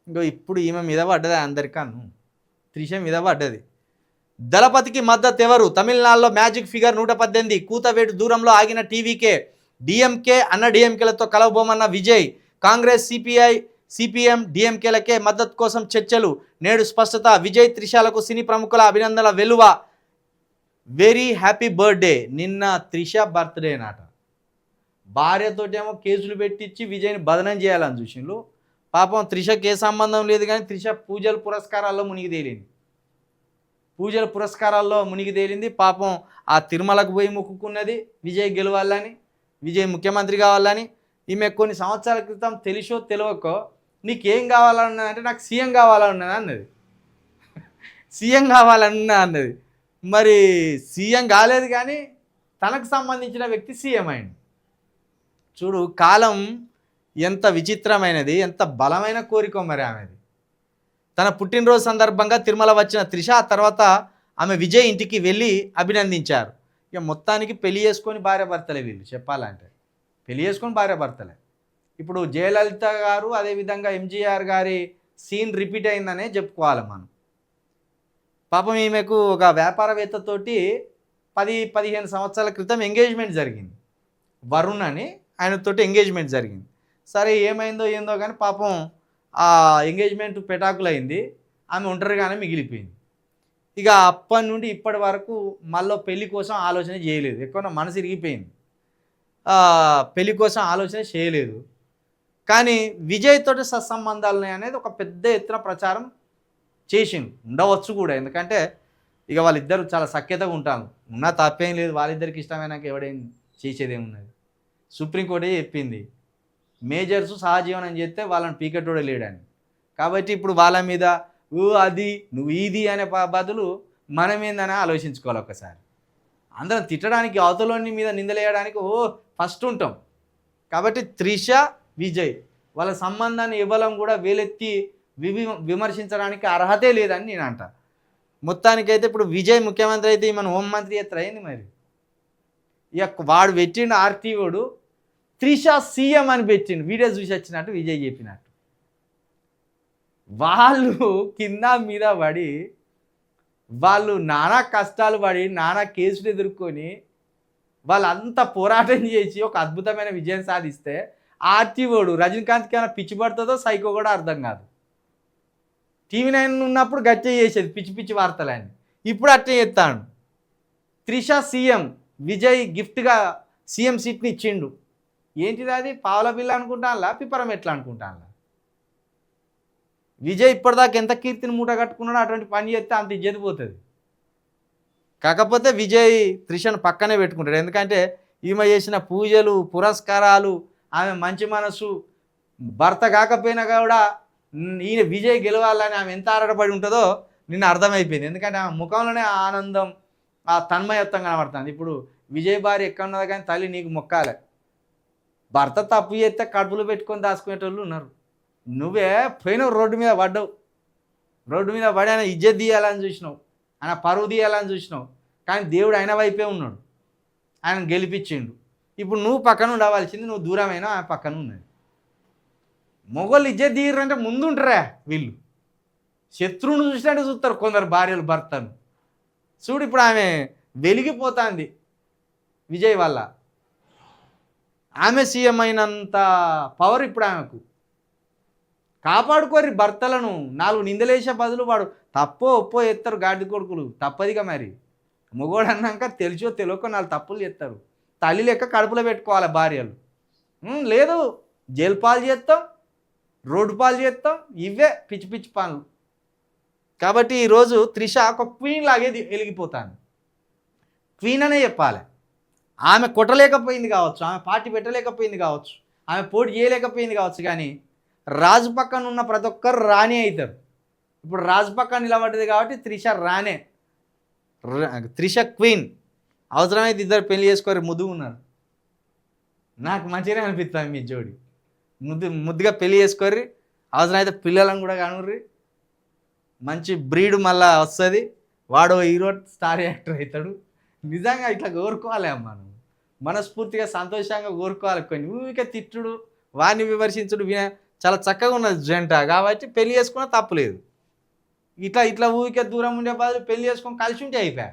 ఇంకో ఇప్పుడు ఈమె మీద పడ్డది అందరికన్నా, త్రిష మీద పడ్డది. దళపతికి మద్దతు ఎవరు? తమిళనాడులో మ్యాజిక్ ఫిగర్ 118, కూతవేటు దూరంలో ఆగిన టీవీకే. డిఎంకే అన్న డిఎంకేలతో కలవబోమన్న విజయ్. కాంగ్రెస్, సిపిఎం, డిఎంకేలకే మద్దతు కోసం చర్చలు. నేడు స్పష్టత. విజయ్ త్రిషలకు సినీ ప్రముఖుల అభినందనల వెలువ. Very happy birthday. నిన్న త్రిష బర్త్డే నాట. భార్యతోటేమో కేసులు పెట్టించి విజయ్ని బదనం చేయాలని చూసిండ్రు. పాపం త్రిషకి ఏ సంబంధం లేదు, కానీ త్రిష పూజలు పురస్కారాల్లో మునిగి తేలింది. పాపం ఆ తిరుమలకు పోయి మొక్కుకున్నది విజయ్ గెలవాలని, విజయ్ ముఖ్యమంత్రి కావాలని. ఈమె కొన్ని సంవత్సరాల క్రితం తెలిసో తెలియకో నీకేం కావాలన్నా అంటే నాకు సీఎం కావాలన్నది అన్నది. సీఎం కావాలన్నా అన్నది. మరి సీఎం కాలేదు, కానీ తనకు సంబంధించిన వ్యక్తి సీఎం అయింది. చూడు కాలం ఎంత విచిత్రమైనది, ఎంత బలమైన కోరిక మరి ఆమెది. తన పుట్టినరోజు సందర్భంగా తిరుమల వచ్చిన త్రిష ఆ తర్వాత ఆమె విజయ్ ఇంటికి వెళ్ళి అభినందించారు. ఇక మొత్తానికి పెళ్లి చేసుకొని భార్యాభర్తలే వీళ్ళు, చెప్పాలంటే పెళ్లి చేసుకొని భార్యాభర్తలే. ఇప్పుడు జయలలిత గారు అదేవిధంగా ఎంజీఆర్ గారి సీన్ రిపీట్ అయిందనే చెప్పుకోవాలి మనం. పాపం ఈమెకు ఒక వ్యాపారవేత్తతోటి 10-15 సంవత్సరాల క్రితం ఎంగేజ్మెంట్ జరిగింది. వరుణ్ అని ఆయనతోటి ఎంగేజ్మెంట్ జరిగింది. సరే ఏమైందో ఏందో కానీ పాపం ఆ ఎంగేజ్మెంట్ పెటాకులైంది. ఆమె ఒంటరిగానే మిగిలిపోయింది. ఇక అప్పటి నుండి ఇప్పటి వరకు మళ్ళీ పెళ్లి కోసం ఆలోచన చేయలేదు. ఎక్కువ మనసు ఇరిగిపోయింది, పెళ్లి కోసం ఆలోచన చేయలేదు. కానీ విజయ్ తోటి సత్సంబంధాలు అనేది ఒక పెద్ద ఎత్తున ప్రచారం చేసిండు. ఉండవచ్చు కూడా, ఎందుకంటే ఇక వాళ్ళిద్దరు చాలా సఖ్యతగా ఉంటారు. ఉన్నా తప్పేం లేదు, వాళ్ళిద్దరికి ఇష్టమైనాక ఎవడేం చేసేదేమున్నది. సుప్రీంకోర్టే చెప్పింది మేజర్స్ సహజీవనం చేస్తే వాళ్ళని పీకెటోడే లేడని. కాబట్టి ఇప్పుడు వాళ్ళ మీద అది నువ్వు ఇది అనే బదులు మనమేందని ఆలోచించుకోవాలి ఒకసారి. అందరం తిట్టడానికి, అవతలోని మీద నిందలేయడానికి ఫస్ట్ ఉంటాం. కాబట్టి త్రిష విజయ్ వాళ్ళ సంబంధాన్ని ఇవ్వడం కూడా వేలెత్తి విమర్శించడానికి అర్హతే లేదని నేను అంట. మొత్తానికైతే ఇప్పుడు విజయ్ ముఖ్యమంత్రి అయితే మన హోంమంత్రి ఎత్ర అయింది. మరి ఇక వాడు పెట్టిండు ఆర్టీఓడు త్రిష సీఎం అని పెట్టిండు. వీడియో చూసి వచ్చినట్టు విజయ్ చెప్పినట్టు. వాళ్ళు కింద మీద పడి, వాళ్ళు నానా కష్టాలు పడి, నానా కేసులు ఎదుర్కొని వాళ్ళంతా పోరాటం చేసి ఒక అద్భుతమైన విజయం సాధిస్తే ఆర్టీఓడు రజనీకాంత్కి ఏమైనా పిచ్చి పడుతుందో సైకో కూడా అర్థం కాదు. టీవీ9 ఉన్నప్పుడు గట్టిగా చేసేది పిచ్చి పిచ్చి వార్తలని, ఇప్పుడు అట్టే చేస్తాడు. త్రిష సీఎం, విజయ్ గిఫ్ట్గా సీఎం సీట్ని ఇచ్చిండు. ఏంటిది అది? పావుల బిల్ల అనుకుంటానులా, పిపరం ఎట్లా అనుకుంటానులా. విజయ్ ఇప్పటిదాకా ఎంత కీర్తిని మూట కట్టుకున్నాడో అటువంటి పని చేస్తే అంత ఇజ్జతి పోతుంది. కాకపోతే విజయ్ త్రిషను పక్కనే పెట్టుకుంటాడు. ఎందుకంటే ఈమె చేసిన పూజలు పురస్కారాలు, ఆమె మంచి మనసు, భర్త కాకపోయినా కూడా ఈయన విజయ్ గెలవాలని ఆమె ఎంత ఆరాటపడి ఉంటుందో నిన్న అర్థమైపోయింది. ఎందుకంటే ఆమె ముఖంలోనే ఆనందం, ఆ తన్మయత్వం కనబడుతుంది. ఇప్పుడు విజయ్ భార్య ఎక్కడ ఉన్నది కానీ తల్లి నీకు మొక్కాలి. భర్త తప్పు చేస్తే కడుపులో పెట్టుకొని దాచుకునేటోళ్ళు ఉన్నారు. నువ్వే పోయినావు, రోడ్డు మీద పడ్డావు. రోడ్డు మీద పడి ఆయన ఇజ్జత్ తీయాలని చూసినావు, ఆయన పరువు తీయాలని చూసినావు. కానీ దేవుడు ఆయన వైపే ఉన్నాడు, ఆయన గెలిపించిండు. ఇప్పుడు నువ్వు పక్కన ఉండవలసింది, నువ్వు దూరమైనా ఆయన పక్కన ఉన్నది. మొగోళ్ళు ఇజ్జత్ తీయరంటే ముందుంటారా వీళ్ళు? శత్రువును చూసినట్టు చూస్తారు కొందరు భార్యలు భర్తను. చూడు ఇప్పుడు ఆమె వెలిగిపోతుంది విజయ్ వల్ల. ఆమె సీఎం అయినంత పవర్ ఇప్పుడు ఆమెకు. కాపాడుకోరి భర్తలను. 4 నిందలేసే బదులు వాడు తప్పో ఒప్పో ఎత్తారు గాడి కొడుకులు, తప్పదిగా. మరి మొగోడు అన్నాక తెలిసో తెలియకో 4 తప్పులు చేస్తారు. తల్లి లెక్క కడుపులో పెట్టుకోవాలి భార్యలు. లేదు జైలు పాలు చేస్తాం, రోడ్డు పాలు చేస్తాం, ఇవే పిచ్చి పిచ్చి పనులు. కాబట్టి ఈరోజు త్రిష ఒక క్వీన్ లాగే వెలిగిపోతాను. క్వీన్ అనే చెప్పాలి. ఆమె కొట్టలేకపోయింది కావచ్చు, ఆమె పార్టీ పెట్టలేకపోయింది కావచ్చు, ఆమె పోటీ చేయలేకపోయింది కావచ్చు, కానీ రాజు పక్కన ఉన్న ప్రతి ఒక్కరు రాణి అవుతారు. ఇప్పుడు రాజు పక్కన నిలబడ్డది కాబట్టి త్రిష రాణే, త్రిష క్వీన్. అవసరమైతే ఇద్దరు పెళ్లి చేసుకోరు, ముద్దుగా ఉన్నారు. నాకు మంచిగానే అనిపిస్తుంది మీ జోడి. ముద్దుగా పెళ్లి చేసుకోర్రి, అవసరమైతే పిల్లలను కూడా కనుర్రి. మంచి బ్రీడ్ మళ్ళా వస్తుంది. వాడు హీరో స్టార్ యాక్టర్ అవుతాడు. నిజంగా ఇట్లా కోరుకోవాలి అమ్మ, మనస్ఫూర్తిగా సంతోషంగా కోరుకోవాలి. కొన్ని ఊరికే తిట్టుడు, వాడిని విమర్శించుడు చాలా చక్కగా ఉన్నది జంట కాబట్టి పెళ్లి చేసుకున్నా తప్పులేదు. ఇట్లా ఇట్లా ఊరికే దూరం ఉండే బదులు పెళ్లి చేసుకొని కలిసి ఉంటే అయిపోయా.